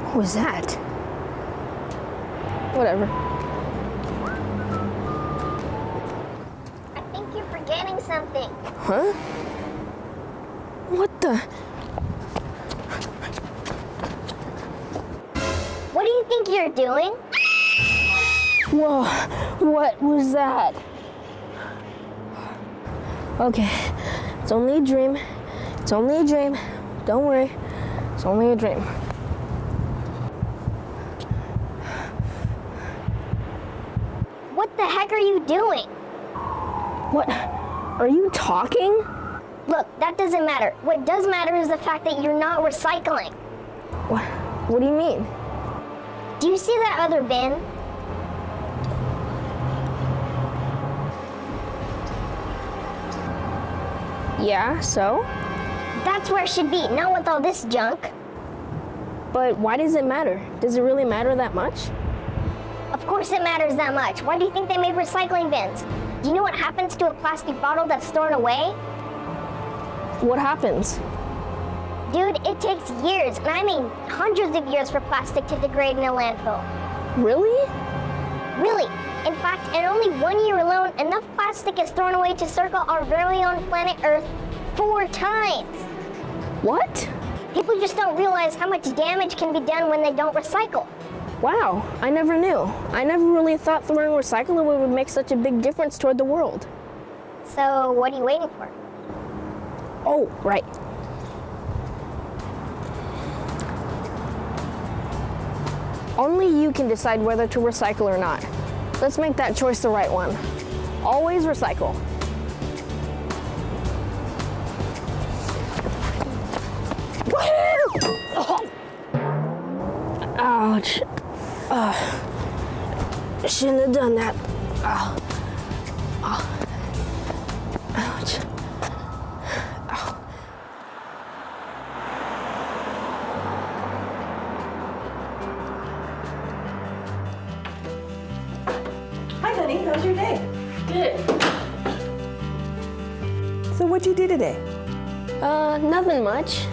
What was that? Whatever. I think you're forgetting something. Huh? What the? What do you think you're doing? Whoa, what was that? Okay, it's only a dream. It's only a dream. Don't worry, it's only a dream. What the heck are you doing? What? Are you talking? Look, that doesn't matter. What does matter is the fact that you're not recycling. What do you mean? Do you see that other bin? Yeah, so? That's where it should be, not with all this junk. But why does it matter? Does it really matter that much? Of course it matters that much. Why do you think they made recycling bins? Do you know what happens to a plastic bottle that's thrown away? What happens? Dude, it takes years, and I mean hundreds of years for plastic to degrade in a landfill. Really? Really. In fact, in only 1 year alone, enough plastic is thrown away to circle our very own planet Earth 4 times. What? People just don't realize how much damage can be done when they don't recycle. Wow, I never knew. I never really thought throwing recyclable would make such a big difference toward the world. So, what are you waiting for? Oh, right. Only you can decide whether to recycle or not. Let's make that choice the right one. Always recycle. Ouch. Shouldn't have done that. Ouch. Ow. Hi, honey. How's your day? Good. So what'd you do today? Nothing much.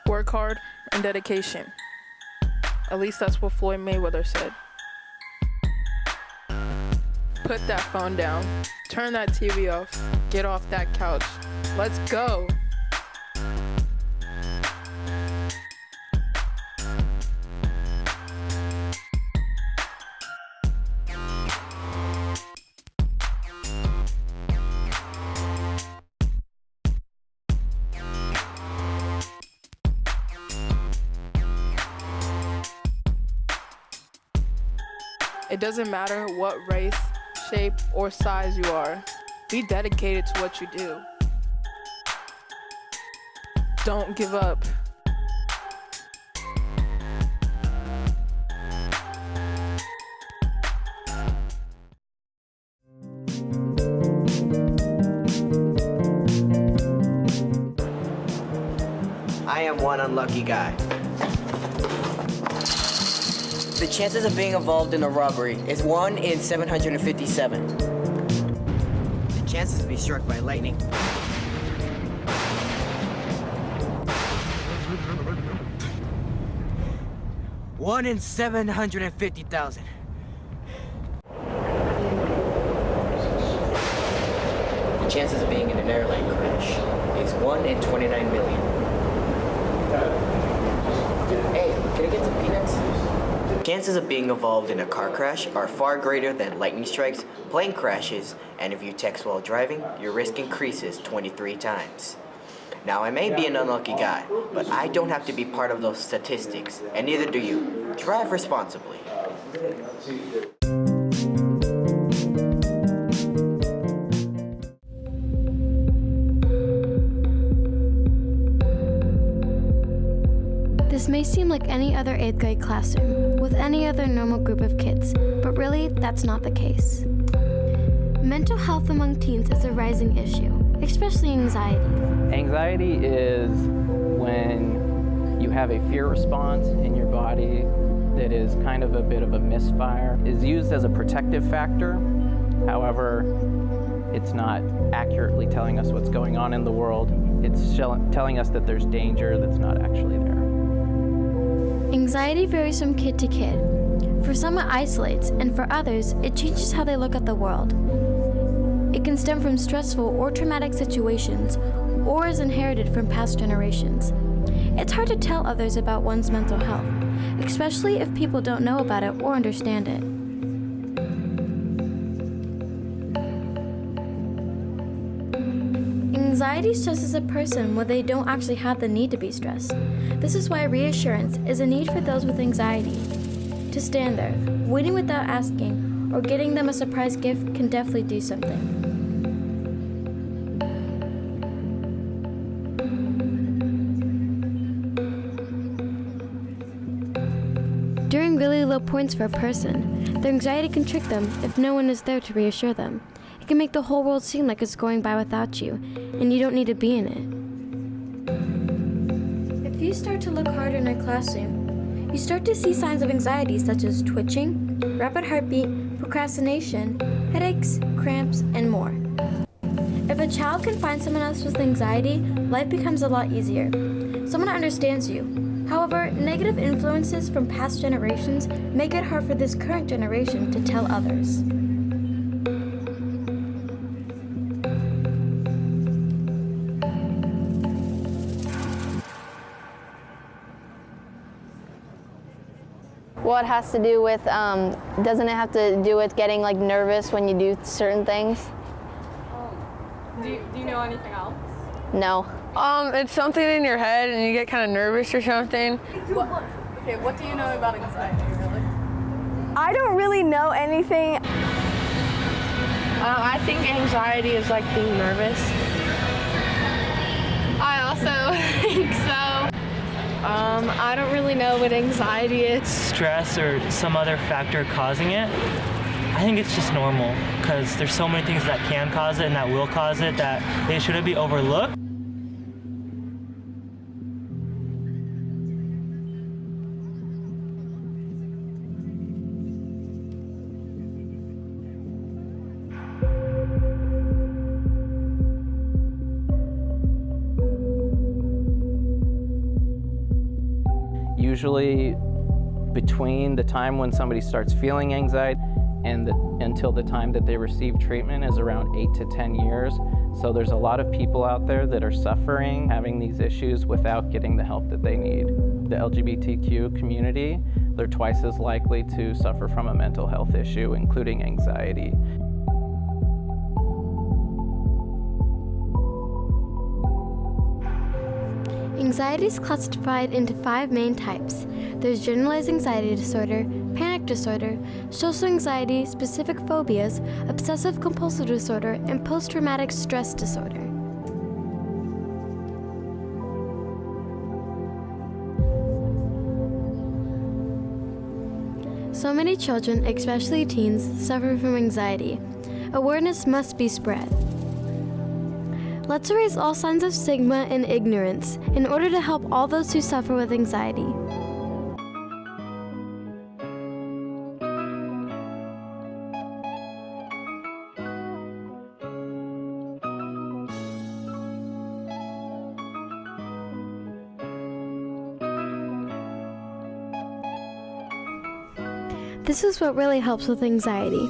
Work hard and dedication. At least that's what Floyd Mayweather said. Put that phone down. Turn that TV off. Get off that couch. Let's go. It doesn't matter what race, shape, or size you are. Be dedicated to what you do. Don't give up. I am one unlucky guy. The chances of being involved in a robbery is 1 in 757. The chances to be struck by lightning. One in 750,000. The chances of being in an airline crash is 1 in 29 million. Hey, can I get some peanuts? Chances of being involved in a car crash are far greater than lightning strikes, plane crashes, and if you text while driving, your risk increases 23 times. Now, I may be an unlucky guy, but I don't have to be part of those statistics, and neither do you. Drive responsibly. This may seem like any other 8th grade classroom with any other normal group of kids, but really, that's not the case. Mental health among teens is a rising issue, especially anxiety. Anxiety is when you have a fear response in your body that is kind of a bit of a misfire. It's used as a protective factor. However, it's not accurately telling us what's going on in the world. It's telling us that there's danger that's not actually there. Anxiety varies from kid to kid. For some, it isolates, and for others, it changes how they look at the world. It can stem from stressful or traumatic situations, or is inherited from past generations. It's hard to tell others about one's mental health, especially if people don't know about it or understand it. Anxiety stresses a person when they don't actually have the need to be stressed. This is why reassurance is a need for those with anxiety. To stand there, waiting without asking, or getting them a surprise gift can definitely do something. During really low points for a person, their anxiety can trick them if no one is there to reassure them. It can make the whole world seem like it's going by without you, and you don't need to be in it. If you start to look harder in a classroom, you start to see signs of anxiety such as twitching, rapid heartbeat, procrastination, headaches, cramps, and more. If a child can find someone else with anxiety, life becomes a lot easier. Someone understands you. However, negative influences from past generations make it hard for this current generation to tell others. Well, it has to do with, doesn't it have to do with getting like nervous when you do certain things? Do you know anything else? No. It's something in your head and you get kind of nervous or something. What do you know about anxiety, really? I don't really know anything. I think anxiety is like being nervous. I also think so. I don't really know what anxiety is. Stress or some other factor causing it. I think it's just normal because there's so many things that can cause it and that will cause it that they shouldn't be overlooked. Usually between the time when somebody starts feeling anxiety and and until the time that they receive treatment is around 8 to 10 years. So there's a lot of people out there that are suffering, having these issues without getting the help that they need. The LGBTQ community, they're twice as likely to suffer from a mental health issue, including anxiety. Anxiety is classified into 5 main types. There's generalized anxiety disorder, panic disorder, social anxiety, specific phobias, obsessive compulsive disorder, and post-traumatic stress disorder. So many children, especially teens, suffer from anxiety. Awareness must be spread. Let's erase all signs of stigma and ignorance in order to help all those who suffer with anxiety. This is what really helps with anxiety.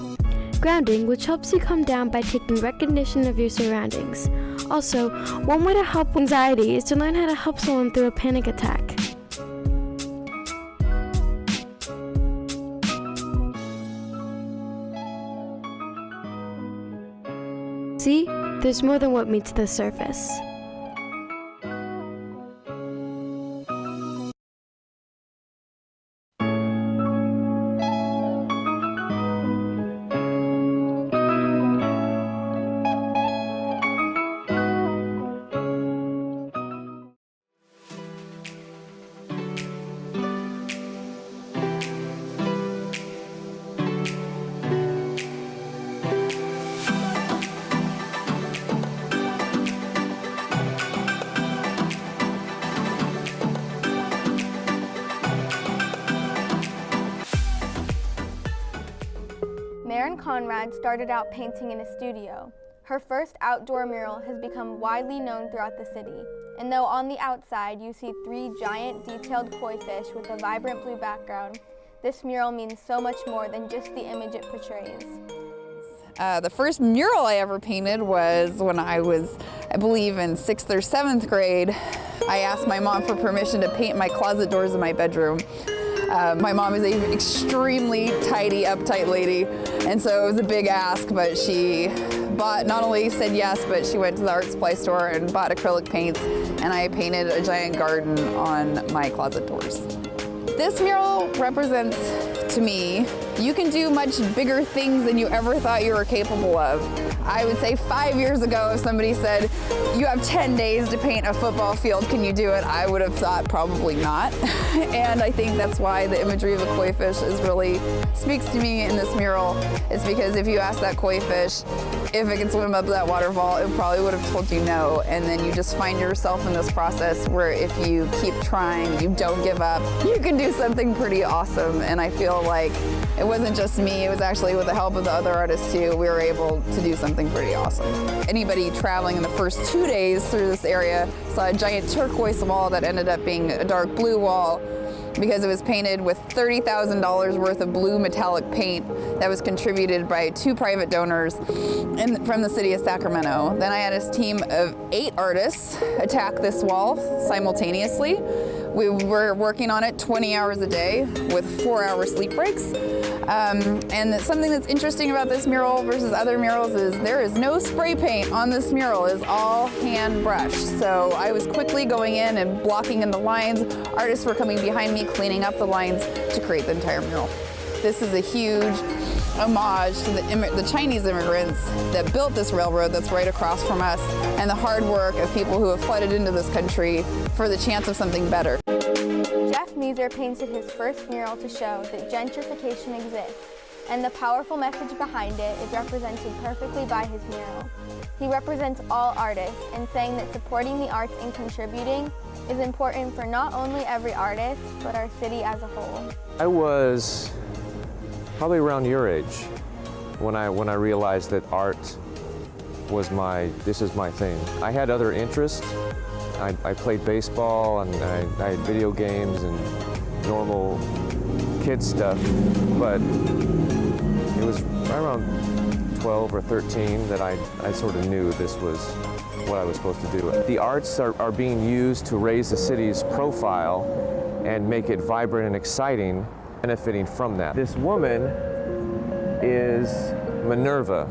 Grounding, which helps you calm down by taking recognition of your surroundings. Also, one way to help anxiety is to learn how to help someone through a panic attack. See, there's more than what meets the surface. Conrad started out painting in a studio. Her first outdoor mural has become widely known throughout the city. And though on the outside you see 3 giant detailed koi fish with a vibrant blue background, this mural means so much more than just the image it portrays. The first mural I ever painted was when I was, I believe, in 6th or 7th grade. I asked my mom for permission to paint my closet doors in my bedroom. My mom is an extremely tidy, uptight lady, and so it was a big ask, but she not only said yes, but she went to the art supply store and bought acrylic paints, and I painted a giant garden on my closet doors. This mural represents, to me, you can do much bigger things than you ever thought you were capable of. I would say 5 years ago, if somebody said, you have 10 days to paint a football field, can you do it? I would have thought probably not. And I think that's why the imagery of the koi fish really speaks to me in this mural. It's because if you ask that koi fish if it can swim up that waterfall, it probably would have told you no. And then you just find yourself in this process where if you keep trying, you don't give up, you can do something pretty awesome. And I feel like it wasn't just me, it was actually with the help of the other artists too, we were able to do something pretty awesome. Anybody traveling in the first 2 days through this area saw a giant turquoise wall that ended up being a dark blue wall because it was painted with $30,000 worth of blue metallic paint that was contributed by 2 private donors from the city of Sacramento. Then I had a team of 8 artists attack this wall simultaneously. We were working on it 20 hours a day with 4-hour sleep breaks. And something that's interesting about this mural versus other murals is there is no spray paint on this mural. It's all hand brushed. So I was quickly going in and blocking in the lines. Artists were coming behind me, cleaning up the lines to create the entire mural. This is a huge homage to the Chinese immigrants that built this railroad that's right across from us and the hard work of people who have flooded into this country for the chance of something better. Jeff Measer painted his first mural to show that gentrification exists, and the powerful message behind it is represented perfectly by his mural. He represents all artists and saying that supporting the arts and contributing is important for not only every artist, but our city as a whole. I was probably around your age when I realized that art was this is my thing. I had other interests. I played baseball and I had video games and normal kid stuff, but it was around 12 or 13 that I sort of knew this was what I was supposed to do. The arts are being used to raise the city's profile and make it vibrant and exciting, benefiting from that. This woman is Minerva,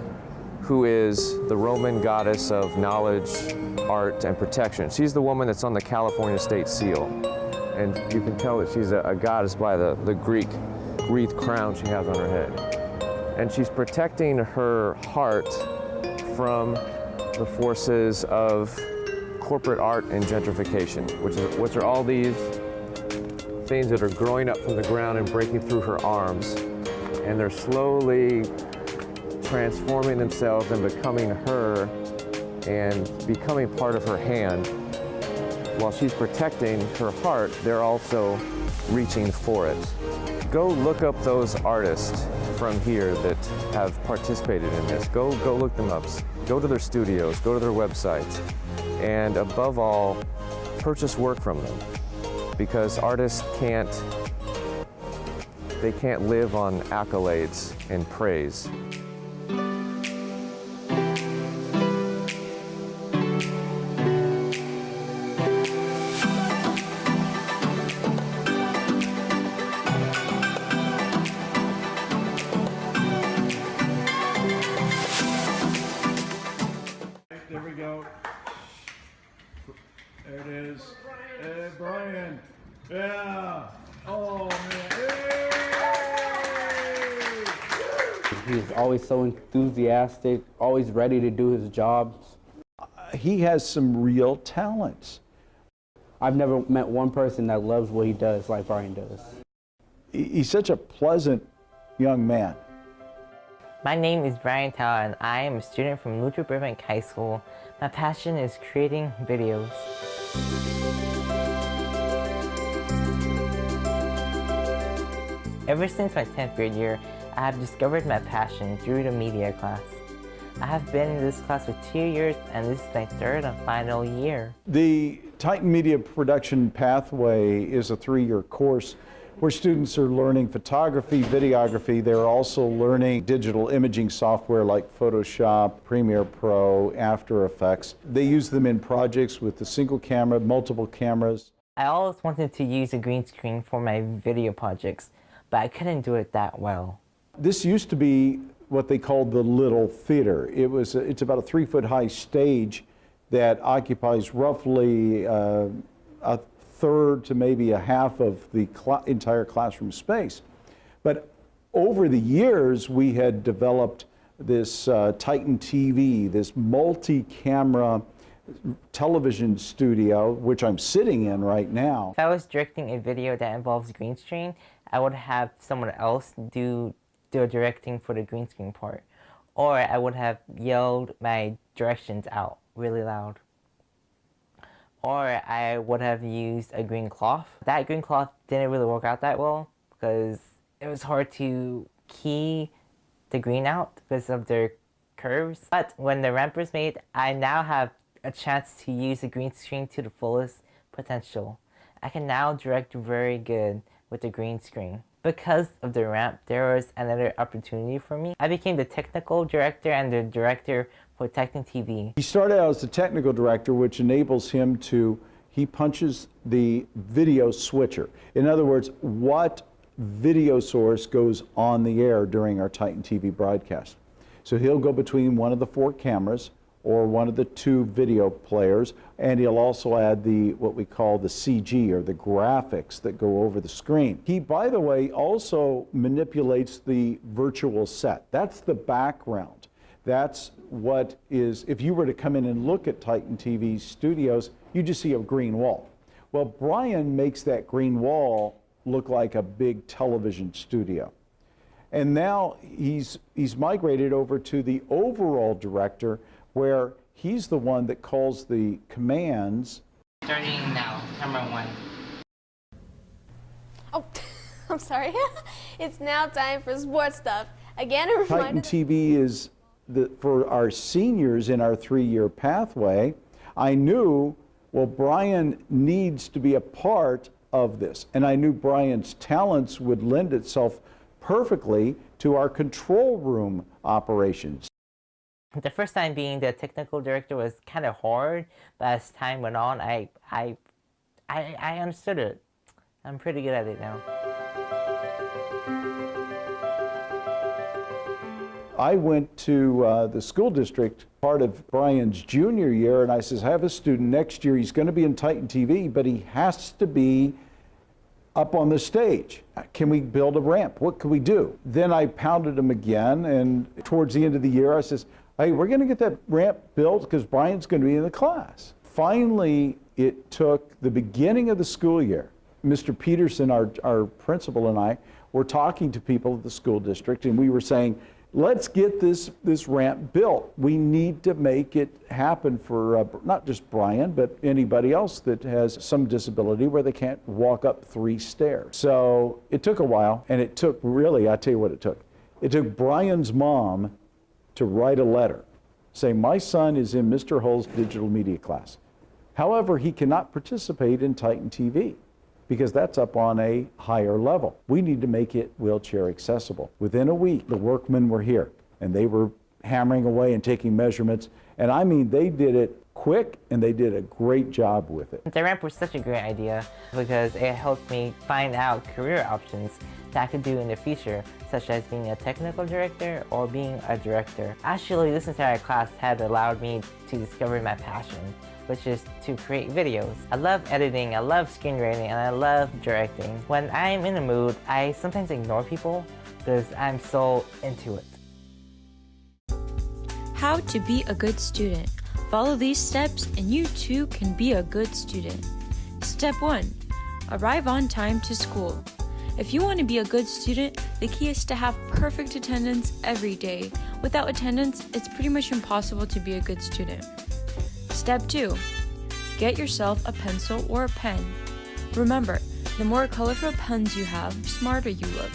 who is the Roman goddess of knowledge, art, and protection. She's the woman that's on the California state seal. And you can tell that she's a goddess by the Greek wreath crown she has on her head. And she's protecting her heart from the forces of corporate art and gentrification, which are all these things that are growing up from the ground and breaking through her arms. And they're slowly transforming themselves and becoming her and becoming part of her hand. While she's protecting her heart, they're also reaching for it. Go look up those artists from here that have participated in this. Go look them up. Go to their studios, go to their websites, and above all, purchase work from them. Because artists can't live on accolades and praise. There we go. There it is. Hey, Brian. Yeah. Oh, man. Hey! He's always so enthusiastic, always ready to do his jobs. He has some real talents. I've never met one person that loves what he does like Brian does. He's such a pleasant young man. My name is Brian Tao and I am a student from Burbank High School. My passion is creating videos. Ever since my 10th grade year, I have discovered my passion through the media class. I have been in this class for 2 years and this is my third and final year. The Titan Media Production Pathway is a 3-year course where students are learning photography, videography. They're also learning digital imaging software like Photoshop, Premiere Pro, After Effects. They use them in projects with a single camera, multiple cameras. I always wanted to use a green screen for my video projects, but I couldn't do it that well. This used to be what they called the Little Theater. It's about a 3-foot-high stage that occupies roughly a third to maybe a half of the entire classroom space. But over the years, we had developed this Titan TV, this multi-camera television studio, which I'm sitting in right now. If I was directing a video that involves green screen, I would have someone else do the directing for the green screen part. Or I would have yelled my directions out really loud. Or I would have used a green cloth. That green cloth didn't really work out that well because it was hard to key the green out because of their curves. But when the ramp was made, I now have a chance to use the green screen to the fullest potential. I can now direct very good with the green screen. Because of the ramp, there was another opportunity for me. I became the technical director and the director for Titan TV. He started out as the technical director, which enables him to, he punches the video switcher. In other words, what video source goes on the air during our Titan TV broadcast. So he'll go between one of the 4 cameras or one of the 2 video players, and he'll also add the what we call the CG, or the graphics that go over the screen. He, by the way, also manipulates the virtual set. That's the background. That's what is, if you were to come in and look at Titan TV studios, you just see a green wall. Well, Brian makes that green wall look like a big television studio. And now he's migrated over to the overall director, where he's the one that calls the commands. Starting now, camera 1. Oh, I'm sorry. It's now time for sports stuff. Again, a reminder. Titan TV is for our seniors in our 3-year pathway. I knew, well, Brian needs to be a part of this. And I knew Brian's talents would lend itself perfectly to our control room operations. The first time being the technical director was kind of hard, but as time went on, I understood it. I'm pretty good at it now. I went to the school district, part of Brian's junior year, and I says, I have a student next year, he's going to be in Titan TV, but he has to be up on the stage. Can we build a ramp? What can we do? Then I pounded him again, and towards the end of the year, I says, hey, we're going to get that ramp built because Brian's going to be in the class. Finally, it took the beginning of the school year. Mr. Peterson, our principal, and I were talking to people at the school district, and we were saying, let's get this ramp built. We need to make it happen for not just Brian, but anybody else that has some disability where they can't walk up 3 stairs. So it took a while, and it took really, I tell you what it took. It took Brian's mom to write a letter saying, my son is in Mr. Hull's digital media class. However, he cannot participate in Titan TV because that's up on a higher level. We need to make it wheelchair accessible. Within a week, the workmen were here, and they were hammering away and taking measurements, and I mean, they did it quick, and they did a great job with it. The ramp was such a great idea because it helped me find out career options that I could do in the future, such as being a technical director or being a director. Actually, this entire class had allowed me to discover my passion, which is to create videos. I love editing, I love screenwriting, and I love directing. When I'm in a mood, I sometimes ignore people because I'm so into it. How to be a good student. Follow these steps and you too can be a good student. Step 1. Arrive on time to school. If you want to be a good student, the key is to have perfect attendance every day. Without attendance, it's pretty much impossible to be a good student. Step 2. Get yourself a pencil or a pen. Remember, the more colorful pens you have, the smarter you look.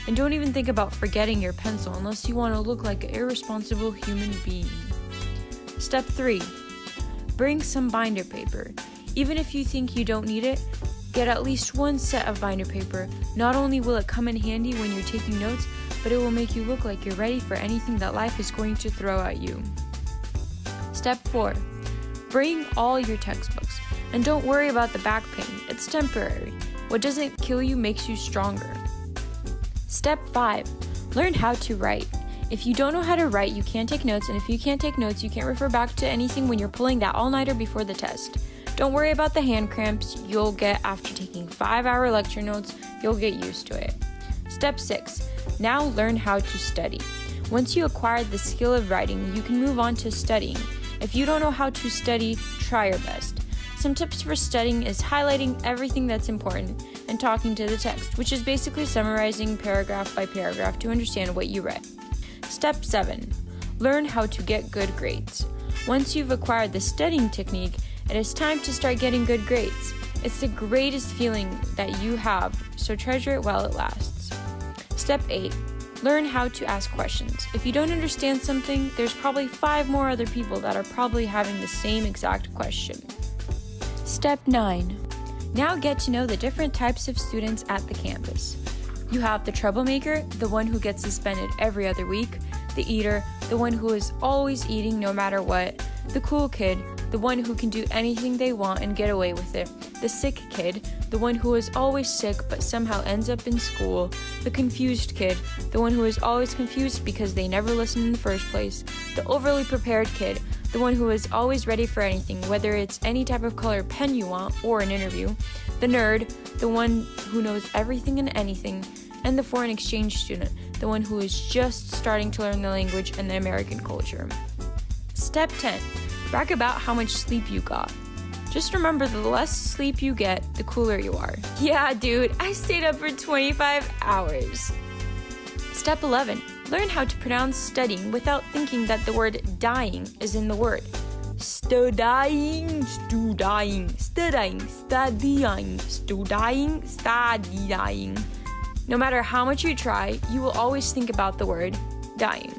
And don't even think about forgetting your pencil unless you want to look like an irresponsible human being. Step 3. Bring some binder paper. Even if you think you don't need it, get at least one set of binder paper. Not only will it come in handy when you're taking notes, but it will make you look like you're ready for anything that life is going to throw at you. Step 4. Bring all your textbooks. And don't worry about the back pain, it's temporary. What doesn't kill you makes you stronger. Step 5. Learn how to write. If you don't know how to write, you can't take notes, and if you can't take notes, you can't refer back to anything when you're pulling that all-nighter before the test. Don't worry about the hand cramps you'll get after taking 5-hour lecture notes, you'll get used to it. Step 6. Now learn how to study. Once you acquire the skill of writing, you can move on to studying. If you don't know how to study, try your best. Some tips for studying is highlighting everything that's important and talking to the text, which is basically summarizing paragraph by paragraph to understand what you read. Step 7. Learn how to get good grades. Once you've acquired the studying technique, it is time to start getting good grades. It's the greatest feeling that you have, so treasure it while it lasts. Step 8. Learn how to ask questions. If you don't understand something, there's probably 5 more other people that are probably having the same exact question. Step 9. Now get to know the different types of students at the campus. You have the troublemaker, the one who gets suspended every other week, the eater, the one who is always eating no matter what, the cool kid, the one who can do anything they want and get away with it, the sick kid, the one who is always sick but somehow ends up in school, the confused kid, the one who is always confused because they never listened in the first place, the overly prepared kid, the one who is always ready for anything, whether it's any type of color pen you want or an interview, the nerd, the one who knows everything and anything, and the foreign exchange student, the one who is just starting to learn the language and the American culture. Step 10. Brag about how much sleep you got. Just remember, the less sleep you get, the cooler you are. Yeah, dude, I stayed up for 25 hours. Step 11. Learn how to pronounce studying without thinking that the word dying is in the word. Studying, studying, studying, studying, studying, studying. No matter how much you try, you will always think about the word dying.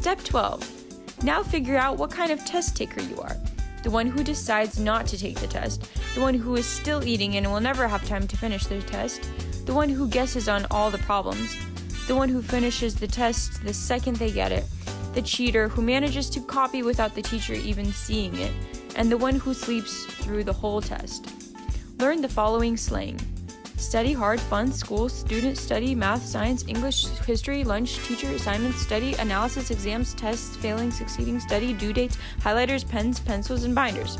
Step 12. Now figure out what kind of test taker you are. The one who decides not to take the test, the one who is still eating and will never have time to finish the test, the one who guesses on all the problems, the one who finishes the test the second they get it, the cheater who manages to copy without the teacher even seeing it, and the one who sleeps through the whole test. Learn the following slang: study hard, fun, school, student, study, math, science, English, history, lunch, teacher, assignments, study, analysis, exams, tests, failing, succeeding, study, due dates, highlighters, pens, pencils, and binders.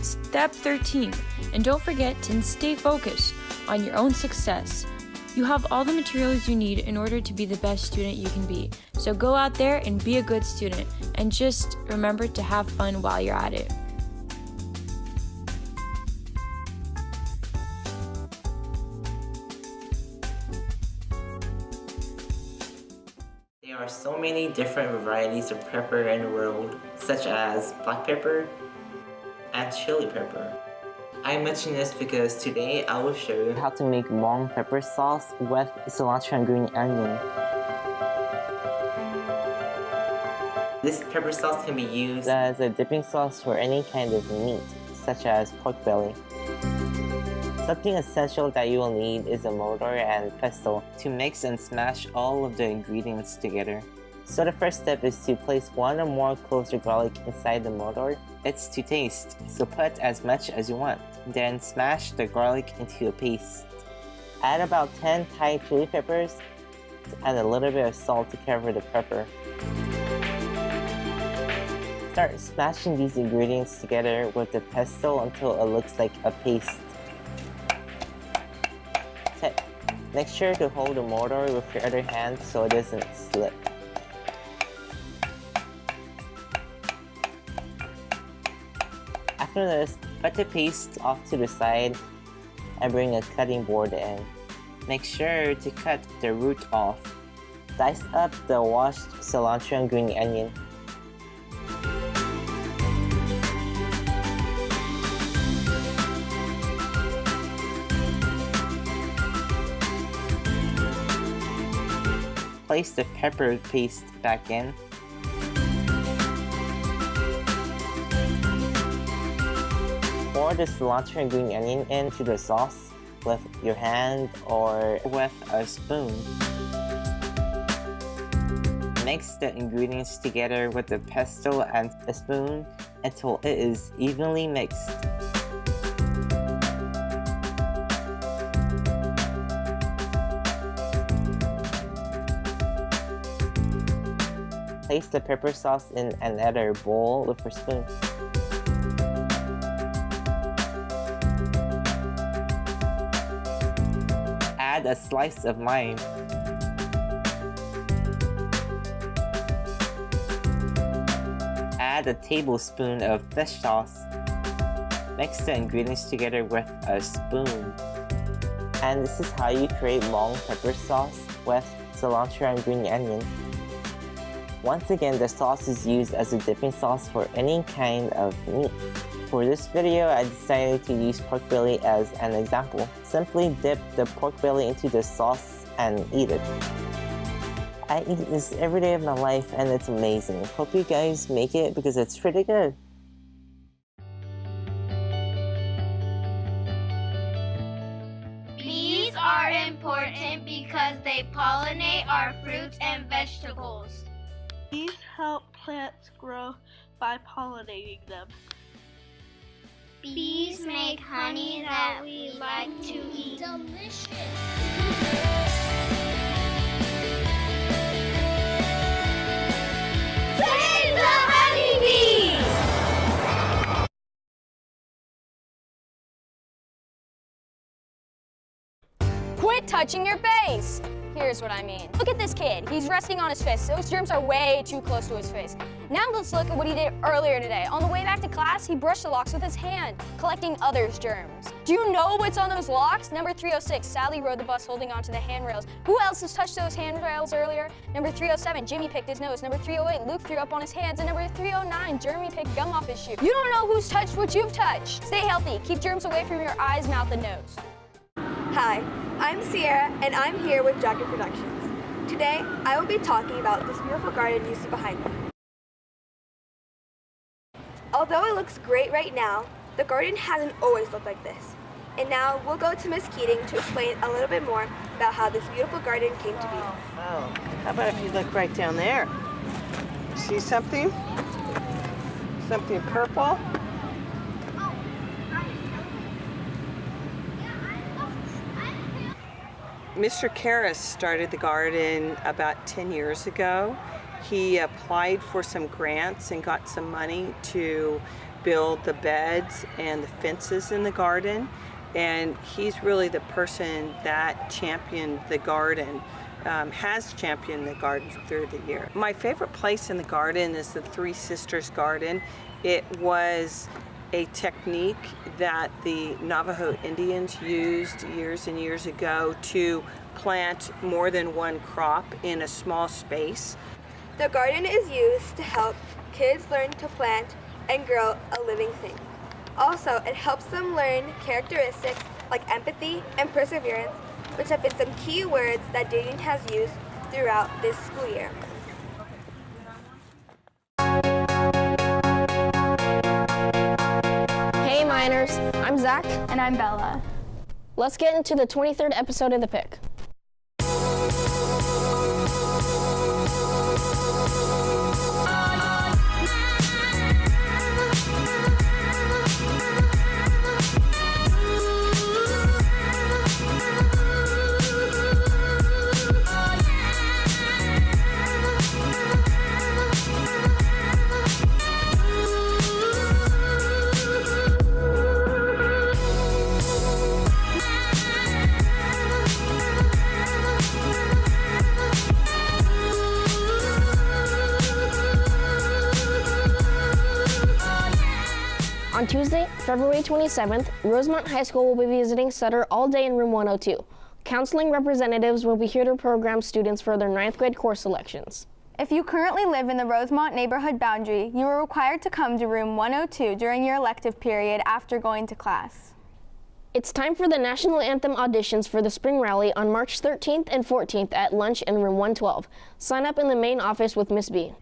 Step 13, and don't forget to stay focused on your own success. You have all the materials you need in order to be the best student you can be. So go out there and be a good student, and just remember to have fun while you're at it. There are so many different varieties of pepper in the world, such as black pepper and chili pepper. I mention this because today I will show you how to make Hmong pepper sauce with cilantro and green onion. This pepper sauce can be used as a dipping sauce for any kind of meat, such as pork belly. Something essential that you will need is a mortar and pestle to mix and smash all of the ingredients together. So the first step is to place one or more cloves of garlic inside the mortar. It's to taste, so put as much as you want. Then smash the garlic into a paste. Add about 10 Thai chili peppers and a little bit of salt to cover the pepper. Start smashing these ingredients together with the pestle until it looks like a paste. Make sure to hold the mortar with your other hand so it doesn't slip. After this, put the paste off to the side and bring a cutting board in. Make sure to cut the root off. Dice up the washed cilantro and green onion. Place the pepper paste back in. Pour the cilantro and green onion into the sauce with your hand or with a spoon. Mix the ingredients together with the pestle and a spoon until it is evenly mixed. Place the pepper sauce in another bowl with a spoon. Add a slice of lime. Add a tablespoon of fish sauce. Mix the ingredients together with a spoon. And this is how you create Hmong pepper sauce with cilantro and green onion. Once again, the sauce is used as a dipping sauce for any kind of meat. For this video, I decided to use pork belly as an example. Simply dip the pork belly into the sauce and eat it. I eat this every day of my life and it's amazing. Hope you guys make it because it's pretty good. Bees are important because they pollinate our fruits and vegetables. Bees help plants grow by pollinating them. Bees make honey that we like to eat. Delicious. Save the honeybees! Quit touching your face! Here's what I mean. Look at this kid. He's resting on his fist. Those germs are way too close to his face. Now let's look at what he did earlier today. On the way back to class, he brushed the locks with his hand, collecting others' germs. Do you know what's on those locks? Number 306, Sally rode the bus holding onto the handrails. Who else has touched those handrails earlier? Number 307, Jimmy picked his nose. Number 308, Luke threw up on his hands. And number 309, Jeremy picked gum off his shoe. You don't know who's touched what you've touched. Stay healthy. Keep germs away from your eyes, mouth, and nose. Hi, I'm Sierra, and I'm here with Jacket Productions. Today, I will be talking about this beautiful garden you see behind me. Although it looks great right now, the garden hasn't always looked like this. And now we'll go to Miss Keating to explain a little bit more about how this beautiful garden came to be. Oh, how about if you look right down there? See something? Something purple? Mr. Karras started the garden about 10 years ago. He applied for some grants and got some money to build the beds and the fences in the garden. And he's really the person that championed the garden, has championed the garden through the year. My favorite place in the garden is the Three Sisters Garden. It was a technique that the Navajo Indians used years and years ago to plant more than one crop in a small space. The garden is used to help kids learn to plant and grow a living thing. Also, it helps them learn characteristics like empathy and perseverance, which have been some key words that Didion has used throughout this school year. Hey Miners, I'm Zach. And I'm Bella. Let's get into the 23rd episode of The Pick. On Tuesday, February 27th, Rosemont High School will be visiting Sutter all day in room 102. Counseling representatives will be here to program students for their 9th grade course selections. If you currently live in the Rosemont neighborhood boundary, you are required to come to room 102 during your elective period after going to class. It's time for the National Anthem auditions for the Spring Rally on March 13th and 14th at lunch in room 112. Sign up in the main office with Miss B.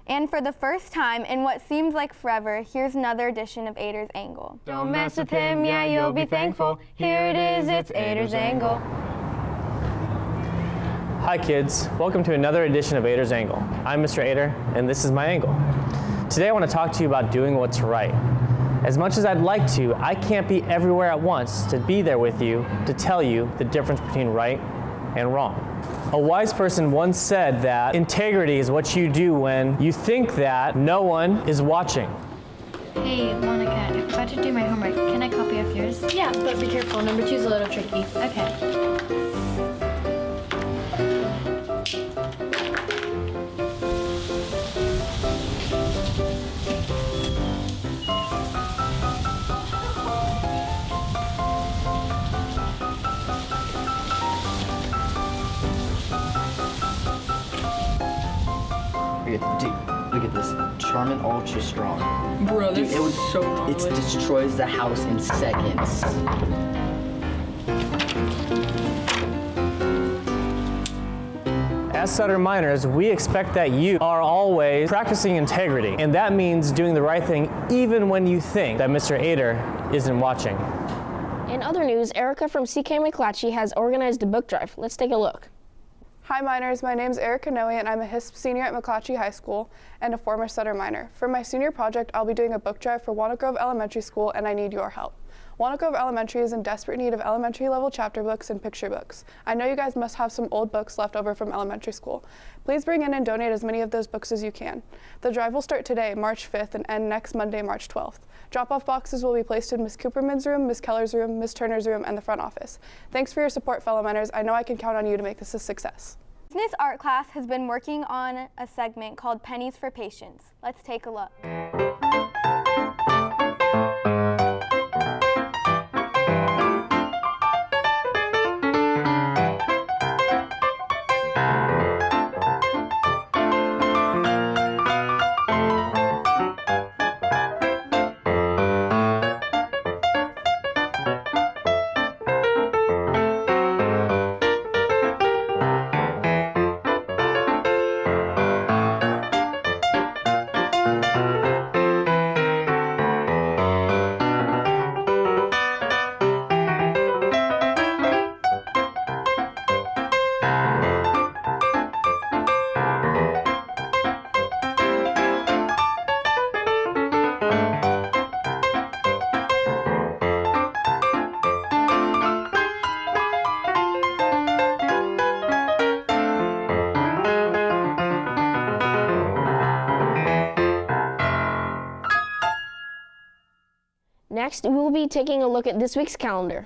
And for the first time in what seems like forever, here's another edition of Ader's Angle. Don't mess with him, yeah, you'll be thankful. Here it is, it's Ader's Angle. Hi kids, welcome to another edition of Ader's Angle. I'm Mr. Ader, and this is my angle. Today I want to talk to you about doing what's right. As much as I'd like to, I can't be everywhere at once to be there with you to tell you the difference between right and wrong. A wise person once said that integrity is what you do when you think that no one is watching. Hey, Monica, I forgot to do my homework. Can I copy off yours? Yeah, but be careful. Number 2's a little tricky. Okay. Dude, look at this. Charmin Ultra Strong. Bro, Dude, this is so gnarly. It destroys the house in seconds. As Sutter minors, we expect that you are always practicing integrity, and that means doing the right thing even when you think that Mr. Ader isn't watching. In other news, Erica from CK McClatchy has organized a book drive. Let's take a look. Hi minors, my name is Erica Noe and I'm a HISP senior at McClatchy High School and a former Sutter minor. For my senior project, I'll be doing a book drive for Walnut Grove Elementary School and I need your help. Walnut Grove Elementary is in desperate need of elementary level chapter books and picture books. I know you guys must have some old books left over from elementary school. Please bring in and donate as many of those books as you can. The drive will start today, March 5th, and end next Monday, March 12th. Drop-off boxes will be placed in Ms. Cooperman's room, Ms. Keller's room, Ms. Turner's room, and the front office. Thanks for your support, fellow minors. I know I can count on you to make this a success. Business art class has been working on a segment called Pennies for Patience. Let's take a look. Next, we will be taking a look at this week's calendar.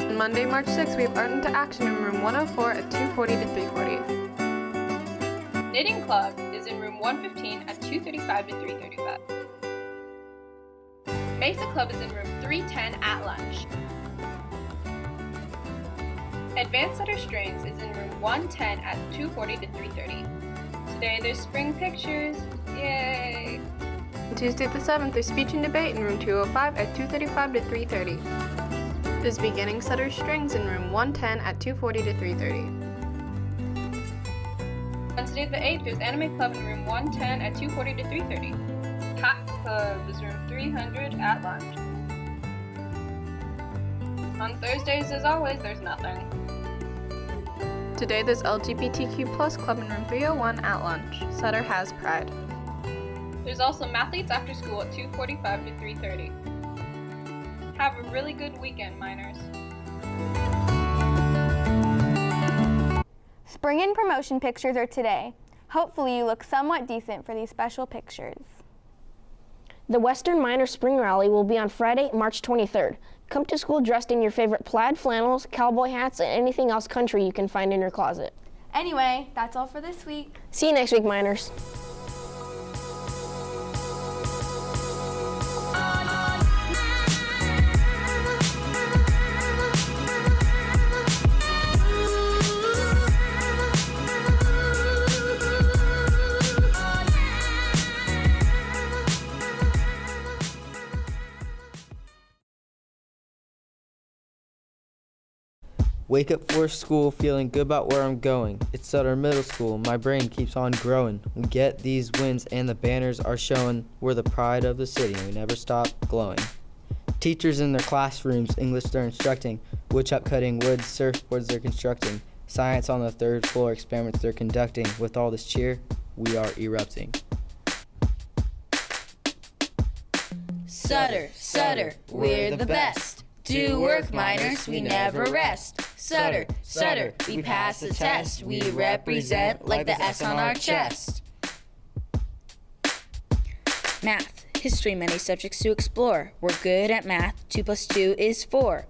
On Monday, March 6th, we have Art into Action in room 104 at 2:40 to 3:40. Knitting Club is in room 115 at 2:35 to 3:35. Basic Club is in room 310 at lunch. Advanced Sutter Strings is in room 110 at 2:40 to 3:30. Today there's spring pictures, yay! On Tuesday the 7th, there's Speech and Debate in room 205 at 2:35 to 3:30. There's Beginning Sutter Strings in room 110 at 2:40 to 3:30. Wednesday the 8th, there's Anime Club in room 110 at 2:40 to 3:30. Cat Club is room 300 at lunch. On Thursdays, as always, there's nothing. Today there's LGBTQ+ Club in room 301 at lunch. Sutter has pride. There's also Mathletes After School at 2:45 to 3:30. Have a really good weekend, minors. Spring and promotion pictures are today. Hopefully you look somewhat decent for these special pictures. The Western Minor Spring Rally will be on Friday, March 23rd. Come to school dressed in your favorite plaid flannels, cowboy hats, and anything else country you can find in your closet. Anyway, that's all for this week. See you next week, Miners. Wake up for school feeling good about where I'm going. It's Sutter Middle School, my brain keeps on growing. We get these wins and the banners are showing. We're the pride of the city and we never stop glowing. Teachers in their classrooms, English they're instructing. Woodchop cutting wood, surfboards they're constructing. Science on the 3rd floor, experiments they're conducting. With all this cheer, we are erupting. Sutter, Sutter, we're the best. Do work, minors, we never rest. Sutter, Sutter, we pass the test. We represent like the S on our chest. Math, history, many subjects to explore. We're good at math, 2 + 2 is 4.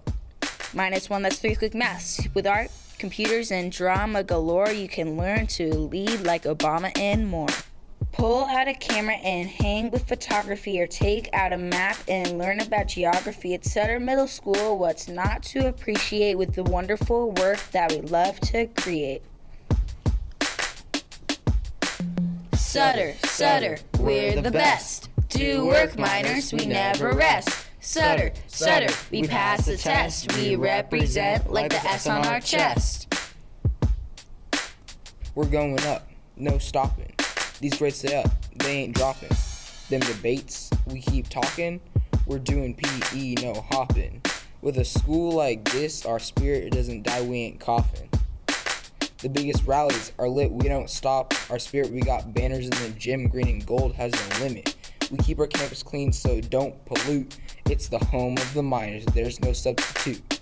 -1, that's 3 quick maths. With art, computers, and drama galore, you can learn to lead like Obama and more. Pull out a camera and hang with photography, or take out a map and learn about geography. At Sutter Middle School, what's not to appreciate with the wonderful work that we love to create. Sutter, Sutter, we're the best. Do work, minors, we never rest. Sutter, Sutter, we pass the test. We represent like the S on our chest. We're going up, no stopping. These grades stay up, they ain't dropping. Them debates, we keep talking. We're doing PE, no hopping. With a school like this, our spirit doesn't die, we ain't coughing. The biggest rallies are lit, we don't stop. Our spirit, we got banners in the gym, green and gold has no limit. We keep our campus clean, so don't pollute. It's the home of the miners, there's no substitute.